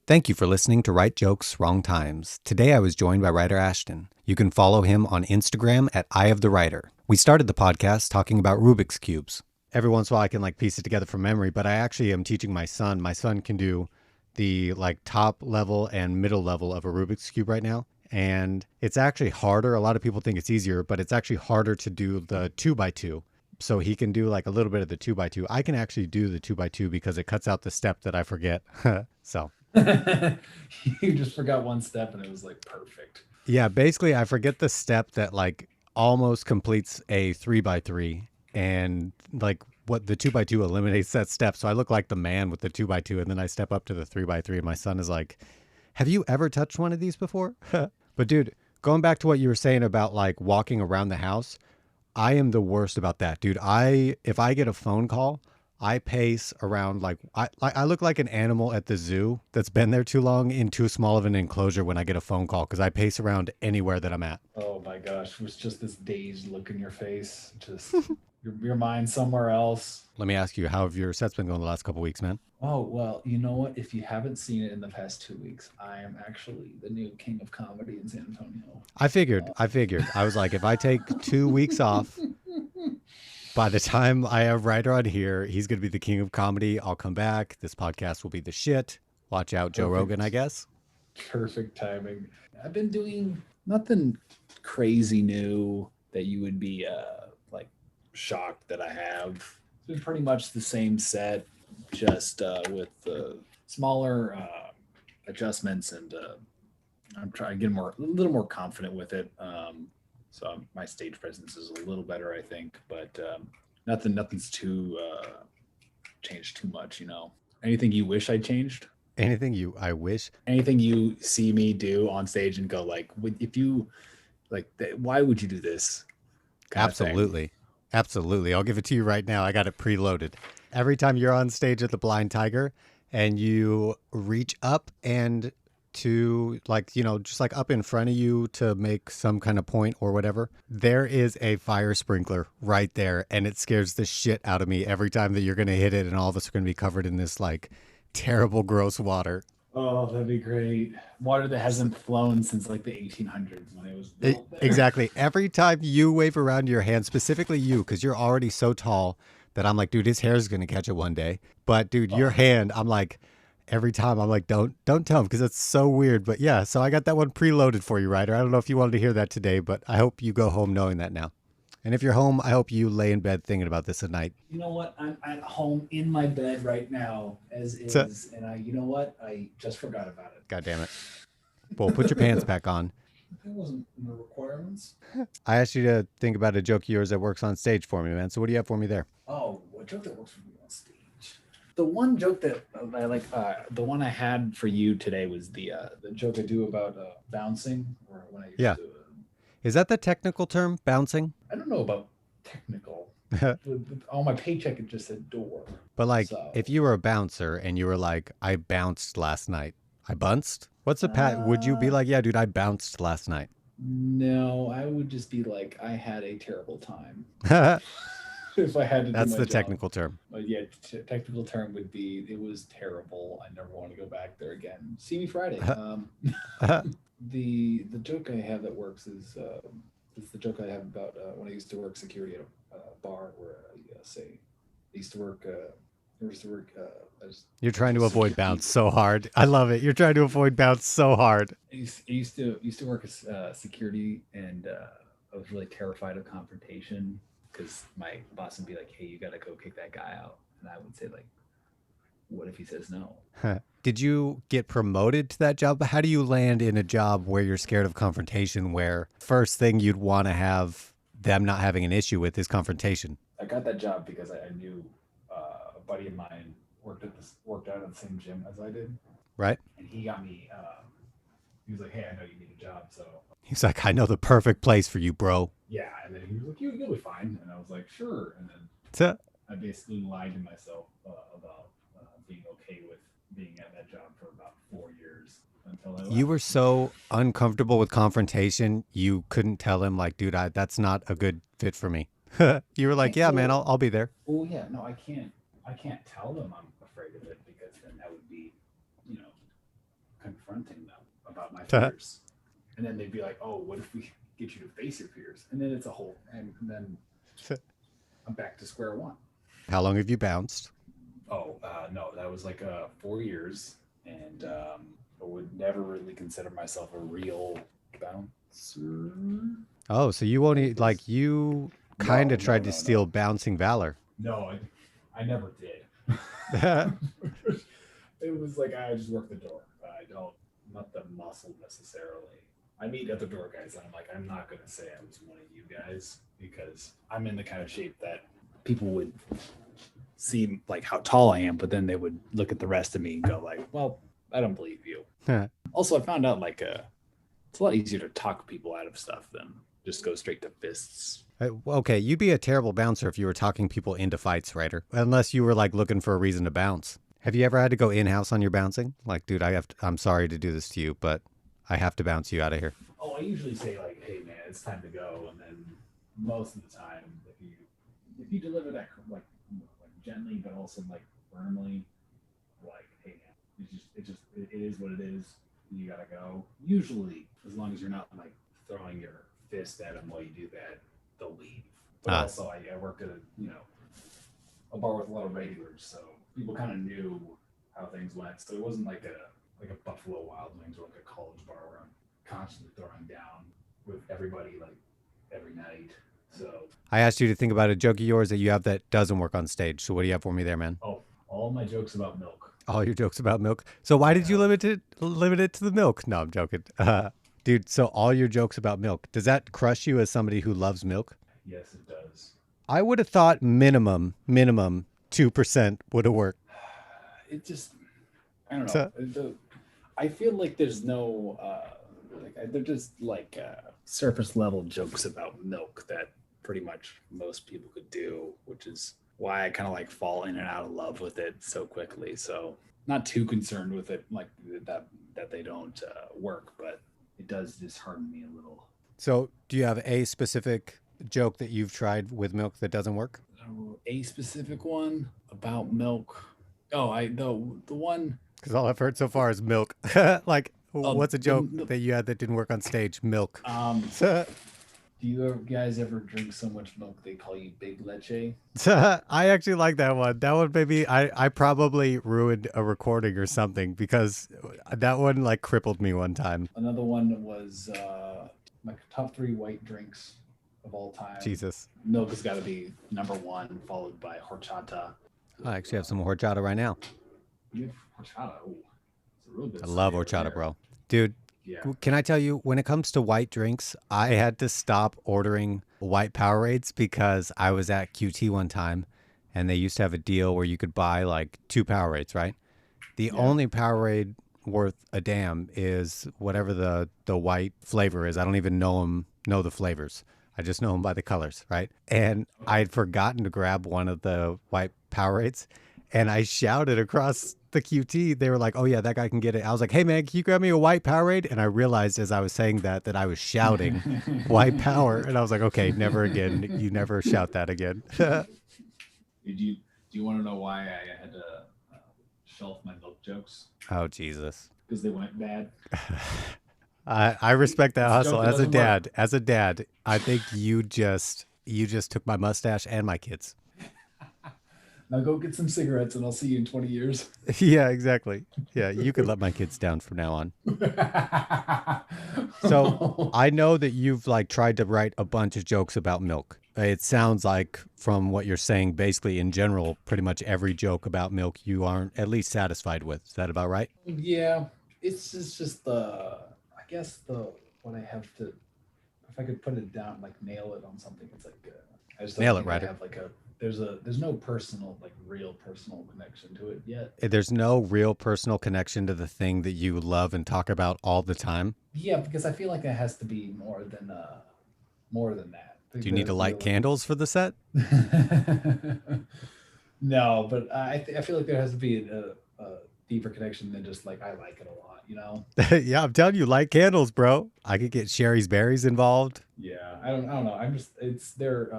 Thank you for listening to Right Jokes, Wrong Times. Today I was joined by Ryder Ashton. You can follow him on Instagram at Eye of the Writer. We started the podcast talking about Rubik's Cubes. Every once in a while I can piece it together from memory, but I actually am teaching my son. My son can do the top level and middle level of a Rubik's Cube right now. And it's actually harder. A lot of people think it's easier, but it's actually harder to do the 2x2. So he can do a little bit of the 2x2. I can actually do the 2x2 because it cuts out the step that I forget. So You just forgot one step and it was perfect. yeah, basically I forget the step that almost completes a 3x3, and what the 2x2 eliminates that step. So I look like the man with the 2x2, and then I step up to the 3x3 and my son is like, "Have you ever touched one of these before?" But dude, going back to what you were saying about walking around the house, I am the worst about that, dude. If I get a phone call, I pace around I look like an animal at the zoo that's been there too long in too small of an enclosure when I get a phone call because I pace around anywhere that I'm at. Oh my gosh, it was just this dazed look in your face, just your mind somewhere else. Let me ask you, how have your sets been going the last couple weeks, man? Oh, well, you know what? If you haven't seen it in the past 2 weeks, I am actually the new king of comedy in San Antonio. I figured. I was like, if I take 2 weeks off, by the time I have Ryder on here, he's going to be the king of comedy. I'll come back. This podcast will be the shit. Watch out, Joe Rogan, I Perfect. guess. Perfect timing. I've been doing nothing crazy new that you would be shocked that I have. It's been pretty much the same set, just with smaller adjustments, and I'm trying to get a little more confident with it. So my stage presence is a little better, I think, but nothing's too changed too much. Anything you wish I changed? I wish. Anything you see me do on stage and go if you why would you do this kind of thing? Absolutely. Absolutely. I'll give it to you right now. I got it preloaded. Every time you're on stage at the Blind Tiger and you reach up and to just up in front of you to make some kind of point or whatever, there is a fire sprinkler right there. And it scares the shit out of me every time that you're going to hit it. And all of us are going to be covered in this terrible, gross water. Oh, that'd be great. Water that hasn't flown since the 1800s when it was built there. Exactly. Every time you wave around your hand, specifically you, because you're already so tall that I'm like, dude, his hair is gonna catch it one day. But dude, your Oh, hand, I'm like, every time I'm like, don't tell him because it's so weird. But yeah, so I got that one preloaded for you, Ryder. I don't know if you wanted to hear that today, but I hope you go home knowing that now. And if you're home, I hope you lay in bed thinking about this at night. you know what? I'm at home in my bed right now, as So, is, and you know what? I just forgot about it. God damn it. Well, put your pants back on. That wasn't in the requirements. I asked you to think about a joke of yours that works on stage for me, man. So what do you have for me there? Oh, what joke that works for me on stage? The one joke that I the one I had for you today was the joke I do about bouncing, or when I used Yeah. to. Is that the technical term, bouncing? I don't know about technical. On my paycheck, it just said door. But if So, you were a bouncer and you were like, I bounced last night, I bunced? What's the pat? Would you be uh, like, yeah, dude, I bounced last night? no, I would just be like, I had a terrible time That's if I had to do my the job. technical term. But yeah, technical term would be it was terrible. I never want to go back there again. See me Friday. The joke I have that works is the joke I have about when I used to work security at a bar where I say I used to work. I used to work You're trying as a to avoid security. bounce so hard. I love it. You're trying to avoid bounce so hard. I used to work as security, and I was really terrified of confrontation because my boss would be like, "Hey, you got to go kick that guy out," and I would say "What if he says no?" Did you get promoted to that job? How do you land in a job where you're scared of confrontation, where first thing you'd want to have them not having an issue with is confrontation, I got that job because I knew a buddy of mine worked out at the same gym as I did, right? and he got me. He was like, "Hey, I know you need a job, so He's like, I know the perfect place for you, bro. yeah." And then he was like, "You'll be fine," and I was like, "Sure." And then So I basically lied to myself about being okay with being at that job for about 4 years until I you left. were so uncomfortable with confrontation, you couldn't tell him, like, dude, that's not a good fit for me. You were like, Can't, yeah, man, well, I'll be there. well, yeah, no, I can't. I can't tell them I'm afraid of it because then that would be, you know, confronting them about my fears. And then they'd be like, "Oh, what if we get you to face your fears?" And then it's a whole, and then I'm back to square one. How long have you bounced? Oh, no, that was like 4 years, and I would never really consider myself a real bouncer. Oh, so you only It was like you kind no, of no, tried to no, steal no, bouncing valor. no. I never did. It was like I just work the door. I don't, not the muscle necessarily. I meet other door guys, and I'm like, I'm not gonna say I was one of you guys because I'm in the kind of shape that people would see like how tall I am, but then they would look at the rest of me and go like, "Well, I don't believe you." Also, I found out like it's a lot easier to talk people out of stuff than just go straight to fists. Okay, you'd be a terrible bouncer if you were talking people into fights, Ryder. Unless you were like looking for a reason to bounce. Have you ever had to go in-house on your bouncing? Like, dude, I'm sorry to do this to you, but I have to bounce you out of here. Oh, I usually say like, "Hey, man, it's time to go," and then most of the time, if you deliver that like gently but also like firmly, like, "Hey, man, it is what it is. You gotta go." Usually, as long as you're not like throwing your fist at them while you do that, they'll leave. But Ah, also, I worked at a bar with a lot of regulars, so people kind of knew how things went. So it wasn't like a Buffalo Wild Wings or like a college bar where I'm constantly throwing down with everybody like every night. So I asked you to think about a joke of yours that you have that doesn't work on stage. So what do you have for me there, man? all my jokes about milk. All your jokes about milk. So why I did you have limit it to the milk? No, I'm joking. Dude, so all your jokes about milk. Does that crush you as somebody who loves milk? yes, it does. I would have thought minimum 2% would have worked. It just I don't know. So, I feel like there's no they're just like surface level jokes about milk that pretty much most people could do, which is why I kind of like fall in and out of love with it so quickly. So not too concerned with it, like that they don't work, but it does dishearten me a little. so do you have a specific joke that you've tried with milk that doesn't work? A specific one about milk. Oh, I the one. Because all I've heard so far is milk. Like, what's a joke The that you had that didn't work on stage? Milk. Do you guys ever drink so much milk they call you Big Leche? I actually like that one. That one, maybe I probably ruined a recording or something because that one like crippled me one time. Another one was my top three white drinks of all time. Jesus. Milk has got to be number one, followed by horchata. I actually have some horchata right now. You have horchata. Oh, it's a real good I love study right horchata, there. bro. Dude, Yeah. can I tell you, when it comes to white drinks, I had to stop ordering white Powerades because I was at QT one time and they used to have a deal where you could buy like two Powerades, right? The Yeah. only Powerade worth a damn is whatever the white flavor is. I don't even know the flavors. I just know them by the colors, right? And Okay. I'd forgotten to grab one of the white Powerades, and I shouted across the QT. They were like, "Oh yeah, that guy can get it." I was like, "Hey man, can you grab me a white Powerade?" And I realized as I was saying that I was shouting white power, and I was like, "Okay, never again. You never shout that again." Did you do you want to know why I had to shelf my milk jokes? Oh Jesus. Because they went bad. I respect that It's a joke hustle that as a doesn't work. dad. As a dad, I think you just took my mustache and my kids. Now go get some cigarettes, and I'll see you in 20 years. Yeah, exactly. Yeah, you could let my kids down from now on. So I know that you've like tried to write a bunch of jokes about milk. It sounds like from what you're saying, basically in general, pretty much every joke about milk you aren't at least satisfied with. Is that about right? Yeah, it's just I guess the what I have to if I could put it down like nail it on something, it's like I just don't Nail it, think I Ryder. have like there's no personal like real personal connection to it yet. There's no real personal connection to the thing that you love and talk about all the time. Yeah, because I feel like it has to be more than that. Do you need to light Really. candles for the set? No, but I feel like there has to be a deeper connection than just like I like it a lot, you know? Yeah, I'm telling you, light candles, bro. I could get Sherry's berries involved. Yeah, I don't know. I'm just it's they're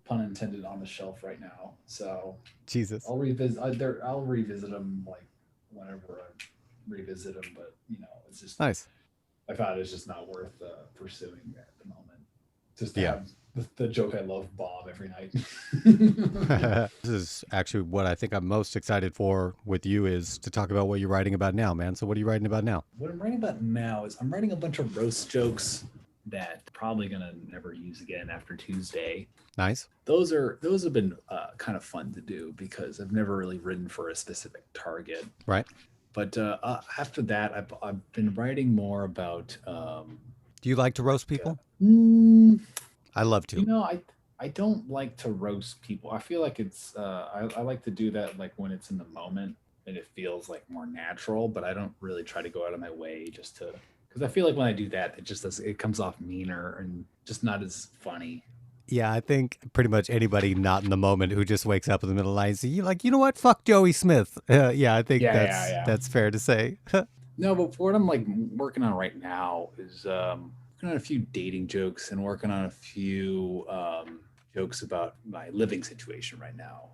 pun intended on the shelf right now, so Jesus. I'll revisit them like whenever revisit them, but it's just Nice. I found it's just not worth pursuing at the moment. Just to Yeah. have the joke I love bomb every night. This is actually what I think I'm most excited for with you is to talk about what you're writing about now, man. So what are you writing about now? What I'm writing about now is I'm writing a bunch of roast jokes that probably gonna never use again after Tuesday. Nice. Those have been kind of fun to do because I've never really written for a specific target. Right. But after that, I've been writing more about Do you like to roast people? mm, I love to. I don't like to roast people. I feel like it's I like to do that like when it's in the moment and it feels like more natural. But I don't really try to go out of my way just to because I feel like when I do that, it comes off meaner and just not as funny. Yeah, I think pretty much anybody not in the moment who just wakes up in the middle of the night and you like, you know what? Fuck Joey Smith. Yeah, I think Yeah. that's fair to say. No, but what I'm like working on right now is working on a few dating jokes and working on a few jokes about my living situation right now.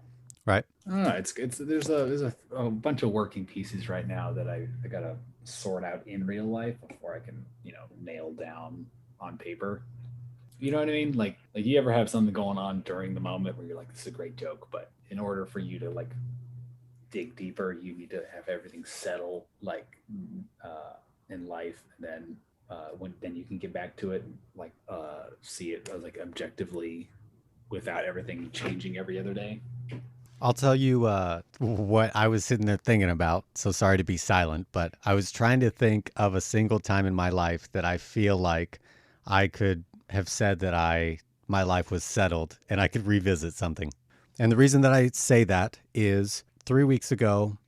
Right. I don't know. It's there's a bunch of working pieces right now that I gotta sort out in real life before I can nail down on paper. You know what I mean? Like you ever have something going on during the moment where you're like, this is a great joke, but in order for you to like dig deeper, you need to have everything settle like in life, and then when then you can get back to it and like see it like objectively without everything changing every other day. I'll tell you what I was sitting there thinking about. So sorry to be silent, but I was trying to think of a single time in my life that I feel like I could have said that my life was settled and I could revisit something. And the reason that I say that is 3 weeks ago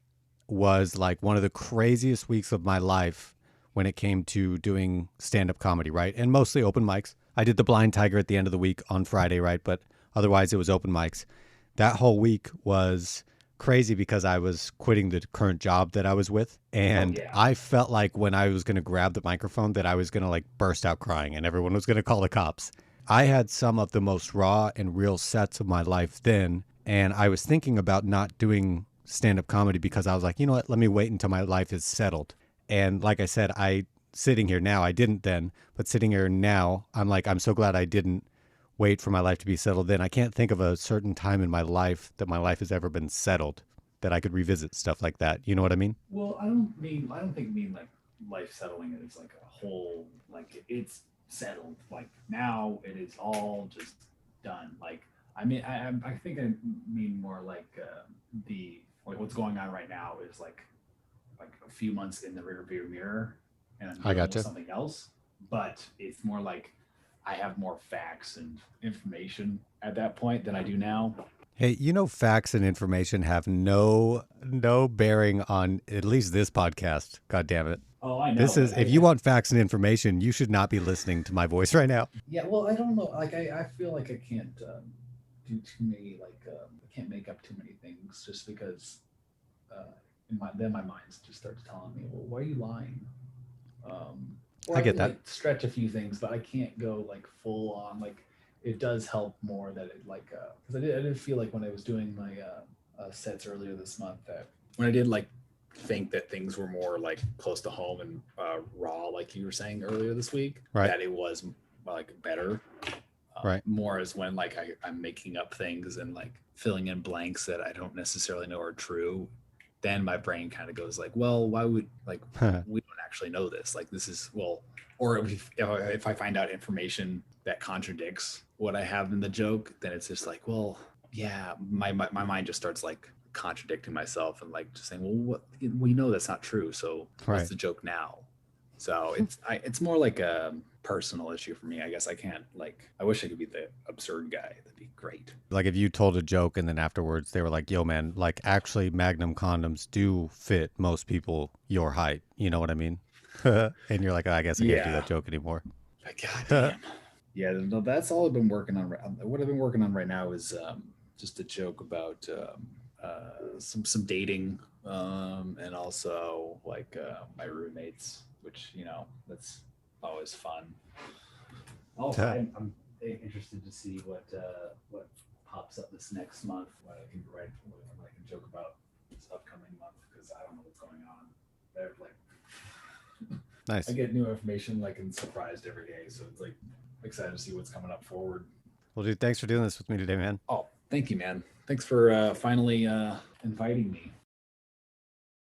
was like one of the craziest weeks of my life when it came to doing stand-up comedy, right? And mostly open mics. I did the Blind Tiger at the end of the week on Friday, right? But otherwise it was open mics. That whole week was crazy because I was quitting the current job that I was with. Oh And yeah. I felt like when I was going to grab the microphone that I was going to like burst out crying and everyone was going to call the cops. I had some of the most raw and real sets of my life then. And I was thinking about not doing stand up comedy because I was like, you know what? Let me wait until my life is settled. And like I said, sitting here now, I didn't then, but sitting here now, I'm like, I'm so glad I didn't wait for my life to be settled then. I can't think of a certain time in my life that my life has ever been settled that I could revisit stuff like that. You know what I mean? Well, I don't think mean like life settling is like a whole like it's settled. Like now it is all just done. Like I think I mean more like the like what's going on right now is like a few months in the rearview mirror, and I'm I dealing with gotcha. something else. But it's more like I have more facts and information at that point than I do now. Hey, you know, facts and information have no bearing on at least this podcast. God damn it. Oh, I know, This is but if you want facts and information, you should not be listening to my voice right now. yeah, well, I don't know. Like, I feel like I can't do too many. Like, I can't make up too many things just because. Then my mind just starts telling me, "Well, why are you lying?" Or I I get can that. like stretch a few things, but I can't go like full on. Like, it does help more that it like because I did feel like when I was doing my sets earlier this month that when I did like think that things were more like close to home and raw, like you were saying earlier this week, Right. that it was like better. Right. More is when like I'm making up things and like filling in blanks that I don't necessarily know are true. Then my brain kind of goes like, well, why would like we don't actually know this? Like this is well, or if I find out information that contradicts what I have in the joke, then it's just like, well, yeah, my mind just starts like contradicting myself and like just saying, well, what we know that's not true. So what's Right. the joke now? So it's more like a personal issue for me. I guess I can't like I wish I could be the absurd guy. That'd be great. Like if you told a joke and then afterwards they were like, yo, man, like actually Magnum condoms do fit most people your height. You know what I mean? And you're like, "Oh, I guess I can't do Yeah. that joke anymore." Like, God damn. Yeah, no, that's all I've been working on. What I've been working on right now is just a joke about some dating and also like my roommates, which that's always fun. Also, I'm interested to see what pops up this next month. What I can write, what I can joke about this upcoming month because I don't know what's going on. They're like, Nice. I get new information like and surprised every day, so it's like excited to see what's coming up forward. Well, dude, thanks for doing this with me today, man. Oh, thank you, man. Thanks for finally inviting me.